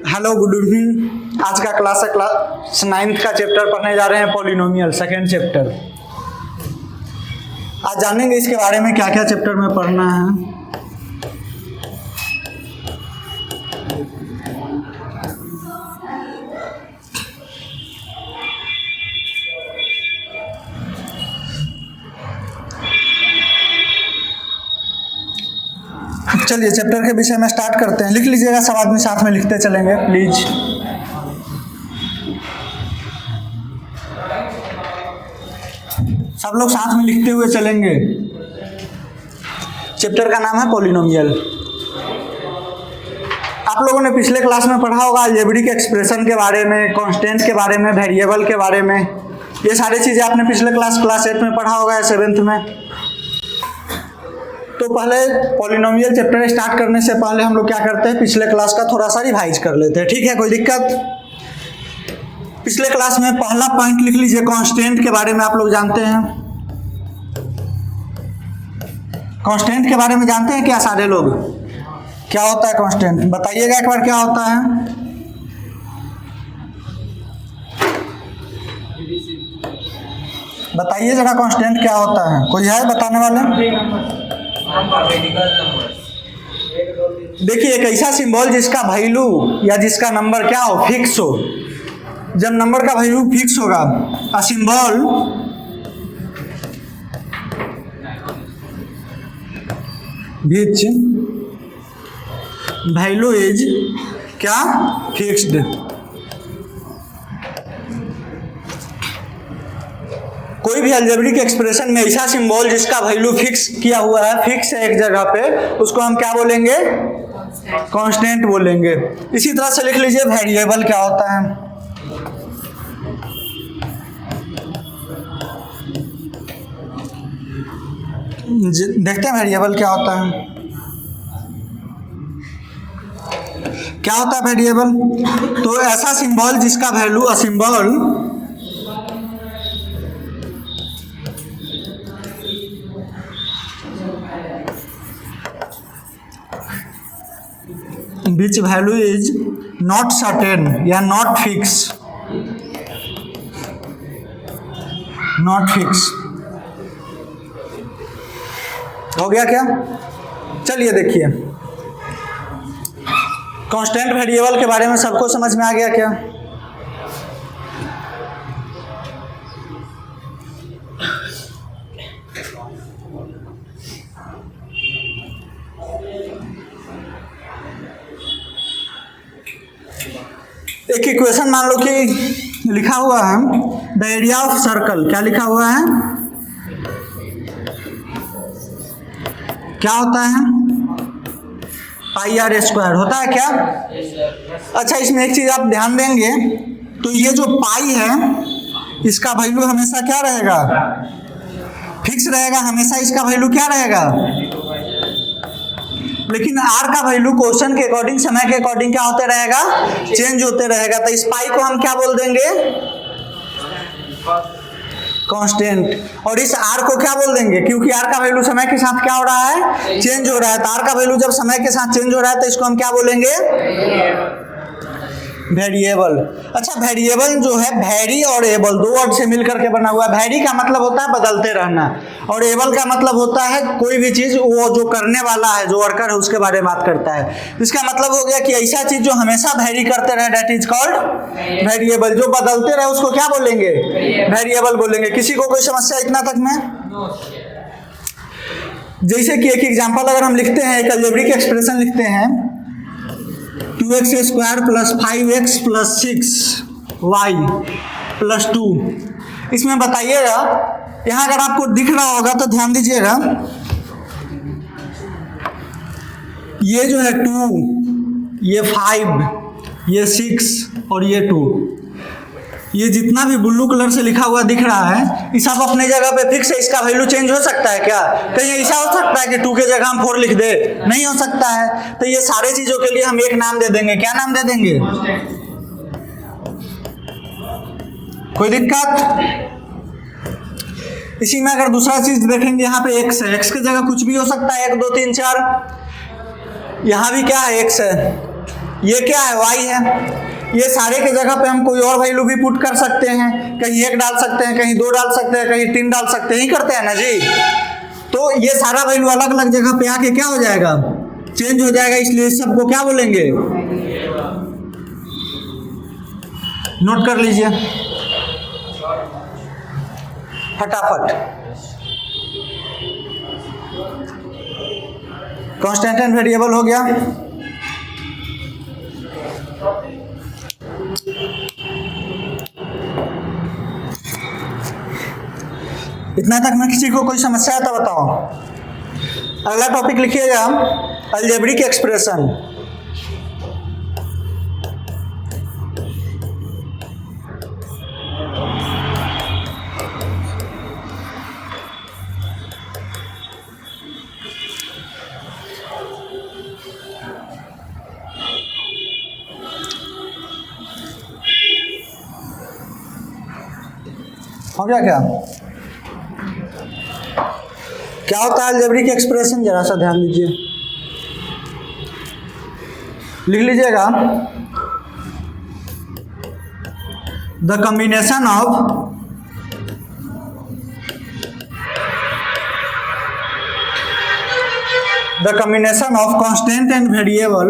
Hello, good evening. आज का class है क्लास 9th का चैप्टर पढ़ने जा रहे हैं, पॉलिनोमियल, सेकेंड चैप्टर। आज जानेंगे इसके बारे में क्या क्या चैप्टर में पढ़ना है। चलिए चैप्टर के विषय में स्टार्ट करते हैं। लिख लीजिएगा, सब आदमी साथ में लिखते चलेंगे प्लीज। सब लोग साथ में लिखते हुए चलेंगे। चैप्टर का नाम है पॉलिनोमियल। आप लोगों ने पिछले क्लास में पढ़ा होगा अलजेब्रिक एक्सप्रेशन के बारे में, कांस्टेंट के बारे में, वेरिएबल के बारे में। ये सारी चीज़ें आपने पिछले क्लास 8 में पढ़ा होगा या 7th में। तो पहले पॉलिनोमियल चैप्टर स्टार्ट करने से पहले हम लोग क्या करते हैं, पिछले क्लास का थोड़ा सा रिवाइज कर लेते हैं। ठीक है, कोई दिक्कत? पिछले क्लास में पहला पॉइंट लिख लीजिए, कांस्टेंट के बारे में आप लोग जानते हैं। कांस्टेंट के बारे में जानते हैं क्या सारे लोग? क्या होता है कांस्टेंट? बताइएगा एक बार, क्या होता है? बताइए जरा, कांस्टेंट क्या होता है? कोई है बताने वाले? देखिए, एक ऐसा सिंबल जिसका वैल्यू या जिसका नंबर क्या हो, फिक्स हो। जब नंबर का वैल्यू फिक्स होगा, a symbol which value is क्या, फिक्स्ड। कोई भी अलजेब्रिक एक्सप्रेशन में ऐसा सिंबल जिसका वैल्यू फिक्स किया हुआ है, फिक्स है एक जगह पे, उसको हम क्या बोलेंगे? कांस्टेंट बोलेंगे। इसी तरह से लिख लीजिए, वेरिएबल क्या होता है? देखते हैं वेरिएबल क्या होता है। क्या होता है वेरिएबल? तो ऐसा सिंबल जिसका value, a symbol which value is not certain या not fix, not fix। हो गया क्या? चलिए देखिए, कांस्टेंट वेरिएबल के बारे में सबको समझ में आ गया क्या? एक इक्वेशन मान लो कि लिखा हुआ है, द एरिया ऑफ सर्कल। क्या लिखा हुआ है? क्या होता है? पाई आर स्क्वायर होता है क्या? अच्छा, इसमें एक चीज आप ध्यान देंगे, तो ये जो पाई है इसका वैल्यू हमेशा क्या रहेगा? फिक्स रहेगा हमेशा। इसका वैल्यू क्या रहेगा? लेकिन आर का वैल्यू क्वेश्चन के अकॉर्डिंग, समय के अकॉर्डिंग क्या होते रहेगा? चेंज होते रहेगा। तो इस पाई को हम क्या बोल देंगे? कांस्टेंट। और इस आर को क्या बोल देंगे? क्योंकि आर का वैल्यू समय के साथ क्या हो रहा है? चेंज हो रहा है। तो आर का वैल्यू जब समय के साथ चेंज हो रहा है तो इसको हम क्या बोलेंगे? वेरिएबल। अच्छा, वेरिएबल जो है, वेरी और एबल दो वर्ड से मिलकर के बना हुआ है। वेरी का मतलब होता है बदलते रहना, और एबल का मतलब होता है कोई भी चीज, वो जो करने वाला है, जो वर्कर है, उसके बारे में बात करता है। इसका मतलब हो गया कि ऐसा चीज जो हमेशा वेरी करते रहे, दैट इज कॉल्ड वेरिएबल। जो बदलते रहे उसको क्या बोलेंगे? वेरिएबल बोलेंगे। किसी को कोई समस्या इतना तक में? जैसे कि एक एग्जाम्पल अगर हम लिखते हैं, एक अलजेब्रिक एक्सप्रेशन लिखते हैं, 2x square plus 5x plus 6y plus 2। इसमें बताइएगा, यहाँ अगर आपको दिख रहा होगा तो ध्यान दीजिएगा, ये जो है 2, ये 5, ये 6 और ये 2, ये जितना भी ब्लू कलर से लिखा हुआ दिख रहा है, ये सब अपने जगह पे फिक्स है। इसका वैल्यू चेंज हो सकता है क्या? कहीं ऐसा हो सकता है कि 2 के जगह हम 4 लिख दे? नहीं हो सकता है। तो ये सारे चीजों के लिए हम एक नाम दे देंगे। क्या नाम दे देंगे? कोई दिक्कत? इसी में अगर दूसरा चीज देखेंगे, यहाँ पे x है, x की जगह कुछ भी हो सकता है, 1 2 3 4। यहाँ भी क्या है x है, ये क्या है y है। ये सारे के जगह पे हम कोई और वैल्यू भी पुट कर सकते हैं, कहीं 1 डाल सकते हैं, कहीं 2 डाल सकते हैं, कहीं 3 डाल सकते हैं, ही करते हैं ना जी। तो ये सारा वैल्यू अलग अलग जगह पे आके क्या हो जाएगा, चेंज हो जाएगा, इसलिए इस सबको क्या बोलेंगे, नोट कर लीजिए फटाफट। कांस्टेंट एंड वेरिएबल हो गया। इतना तक में किसी को कोई समस्या है तो बताओ। अगला टॉपिक लिखिएगा अलजेब्रिक एक्सप्रेशन। हो गया क्या होता है अलजेब्रिक एक्सप्रेशन, जरा सा ध्यान दीजिए, लिख लीजिएगा। The combination of constant and variable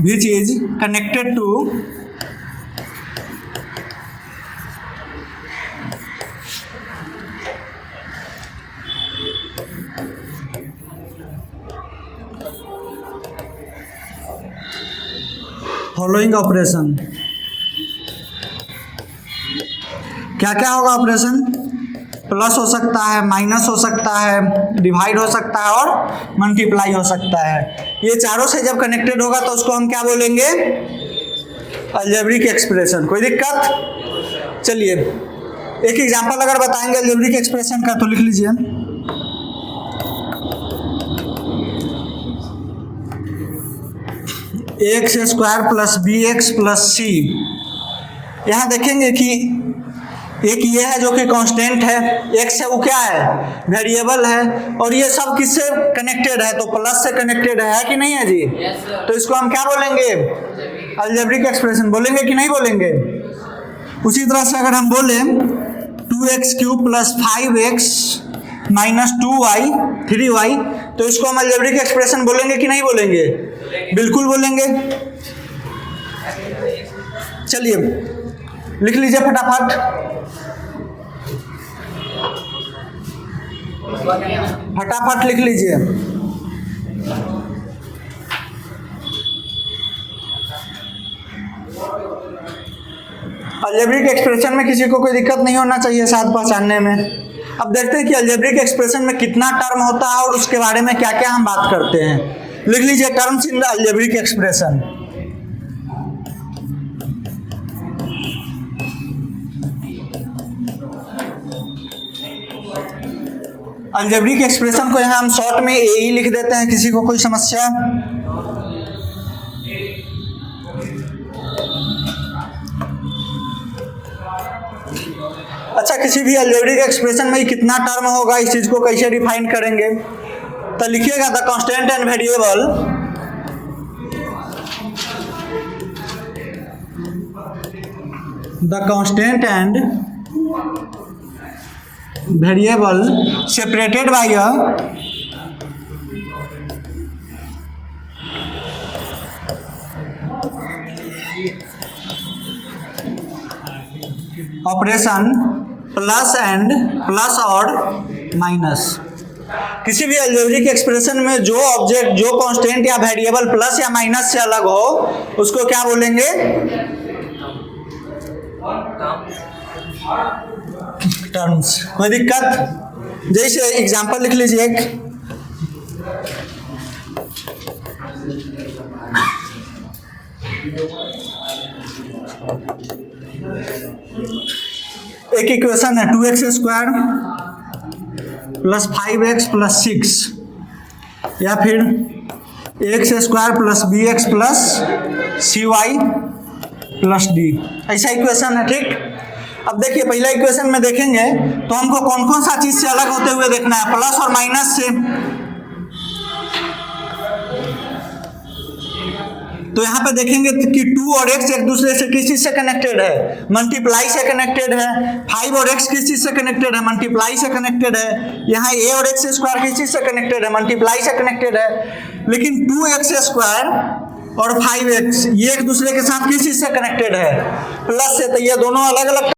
which is connected to following operation. क्या क्या होगा ऑपरेशन, प्लस हो सकता है, माइनस हो सकता है, डिवाइड हो सकता है और मल्टीप्लाई हो सकता है। ये चारों से जब कनेक्टेड होगा तो उसको हम क्या बोलेंगे, अलजेब्रिक एक्सप्रेशन। कोई दिक्कत? चलिए एक एग्जांपल अगर बताएंगे अलजेब्रिक एक्सप्रेशन का तो लिख लीजिए। X square plus B X plus C. यहाँ देखेंगे कि एक ये है जो कि कांस्टेंट है, एक्स है वो क्या है, वेरिएबल है, और ये सब किससे कनेक्टेड है, तो प्लस से कनेक्टेड है कि नहीं है जी। तो इसको हम क्या बोलेंगे, अलजेब्रिक एक्सप्रेशन बोलेंगे कि नहीं बोलेंगे। उसी तरह से अगर हम बोले 2x³ plus 5x minus 2y 3y, तो इसको हम अलजेब्रिक एक्सप्रेशन बोलेंगे कि नहीं बोलेंगे, बिल्कुल बोलेंगे। चलिए लिख लीजिए फटाफट, फटाफट लिख लीजिए। अलजेब्रिक एक्सप्रेशन में किसी को कोई दिक्कत नहीं होना चाहिए साथ पहचानने में। अब देखते हैं कि अलजेब्रिक एक्सप्रेशन में कितना टर्म होता है और उसके बारे में क्या क्या हम बात करते हैं। लिख लीजिए terms in the algebraic expression. Algebraic expression को यहाँ हम शॉर्ट में ए ही लिख देते हैं, किसी को कोई समस्या। अच्छा, किसी भी अलजेब्रिक एक्सप्रेशन में कितना टर्म होगा, इस चीज को कैसे डिफाइन करेंगे, तो लिखिएगा the constant and variable separated by a operation plus और माइनस। किसी भी अलजेब्रिक एक्सप्रेशन में जो ऑब्जेक्ट, जो कांस्टेंट या वेरिएबल प्लस या माइनस से अलग हो उसको क्या बोलेंगे, टर्म्स। कोई दिक्कत? जैसे एग्जांपल लिख लीजिए एक इक्वेशन है 2x² प्लस 5x प्लस 6, या फिर X square plus B X plus C Y plus D, ऐसा इक्वेशन है। ठीक, अब देखिए पहला इक्वेशन में देखेंगे तो हमको कौन कौन सा चीज से अलग होते हुए देखना है, प्लस और माइनस से। तो यहाँ पे देखेंगे कि 2 और x एक दूसरे से किस चीज से कनेक्टेड है, मल्टीप्लाई से कनेक्टेड है। 5 और x किस चीज से कनेक्टेड है, मल्टीप्लाई से कनेक्टेड है। यहाँ a और x स्क्वायर किस चीज से कनेक्टेड है, मल्टीप्लाई से कनेक्टेड है। लेकिन 2x स्क्वायर और 5x ये एक दूसरे के साथ किस चीज से कनेक्टेड है, प्लस से। तो ये दोनों अलग अलग